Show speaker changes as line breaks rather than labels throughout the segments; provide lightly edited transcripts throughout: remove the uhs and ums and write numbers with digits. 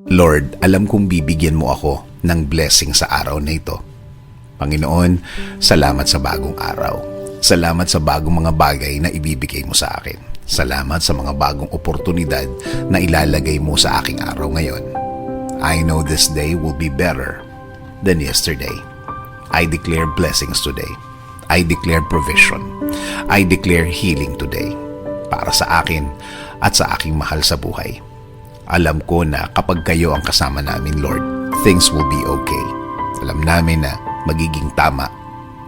Lord, alam kong bibigyan mo ako ng blessing sa araw na ito. Panginoon, salamat sa bagong araw. Salamat sa bagong mga bagay na ibibigay mo sa akin. Salamat sa mga bagong oportunidad na ilalagay mo sa aking araw ngayon. I know this day will be better than yesterday. I declare blessings today. I declare provision. I declare healing today para sa akin at sa aking mahal sa buhay. Alam ko na kapag kayo ang kasama namin, Lord, things will be okay. Alam namin na magiging tama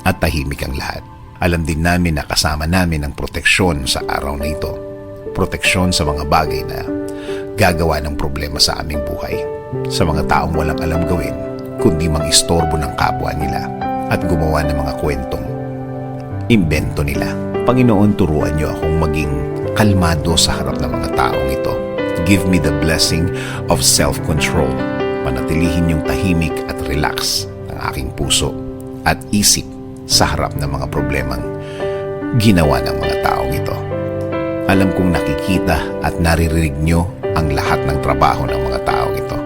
at tahimik ang lahat. Alam din namin na kasama namin ang proteksyon sa araw na ito. Proteksyon sa mga bagay na gagawa ng problema sa aming buhay. Sa mga taong walang alam gawin, kundi mang istorbo ng kapwa nila at gumawa ng mga kwentong imbento nila. Panginoon, turuan niyo akong maging kalmado sa harap ng mga taong ito. Give me the blessing of self-control. Panatilihin yung tahimik at relax ang aking puso at isip sa harap ng mga problemang ginawa ng mga taong ito. Alam kong nakikita at naririnig nyo ang lahat ng trabaho ng mga taong ito.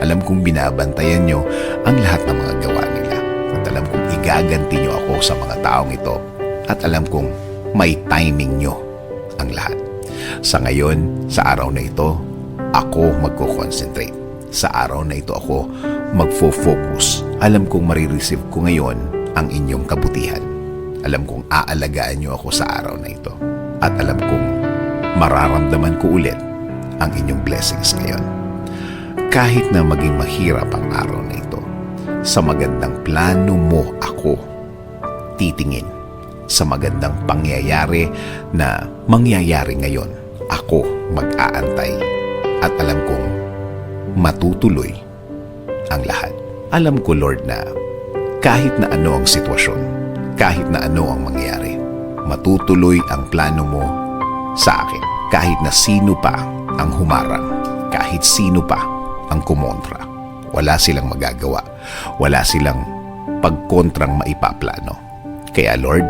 Alam kong binabantayan nyo ang lahat ng mga gawa nila. At alam kong igaganti nyo ako sa mga taong ito. At alam kong may timing nyo ang lahat. Sa ngayon, sa araw na ito, ako magko-concentrate. Sa araw na ito ako magfo-focus. Alam kong marireceive ko ngayon ang inyong kabutihan. Alam kong aalagaan nyo ako sa araw na ito. At alam kong mararamdaman ko ulit ang inyong blessings ngayon. Kahit na maging mahirap ang araw na ito, sa magandang plano mo ako titingin. Sa magandang pangyayari na mangyayari ngayon, ako mag-aantay at alam kong matutuloy ang lahat. Alam ko, Lord, na kahit na ano ang sitwasyon, kahit na ano ang mangyayari, matutuloy ang plano mo sa akin. Kahit na sino pa ang humarang, kahit sino pa ang kumontra, wala silang magagawa, wala silang pagkontrang maipaplano. Kaya Lord,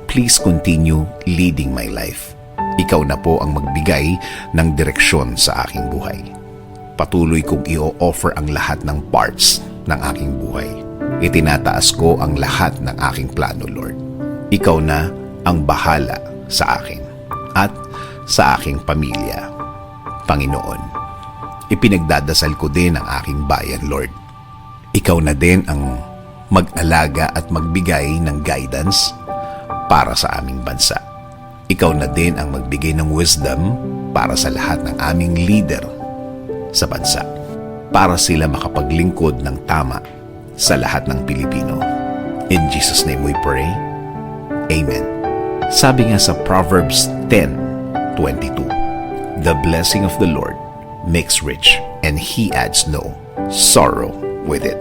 please continue leading my life. Ikaw na po ang magbigay ng direksyon sa aking buhay. Patuloy kong i-offer ang lahat ng parts ng aking buhay. Itinataas ko ang lahat ng aking plano, Lord. Ikaw na ang bahala sa akin at sa aking pamilya. Panginoon, ipinagdadasal ko din ang aking bayan, Lord. Ikaw na din ang mag-alaga at magbigay ng guidance para sa aming bansa. Ikaw na din ang magbigay ng wisdom para sa lahat ng aming leader sa bansa, para sila makapaglingkod ng tama sa lahat ng Pilipino. In Jesus' name we pray. Amen. Sabi nga sa Proverbs 10:22, the blessing of the Lord makes rich, and He adds no sorrow with it.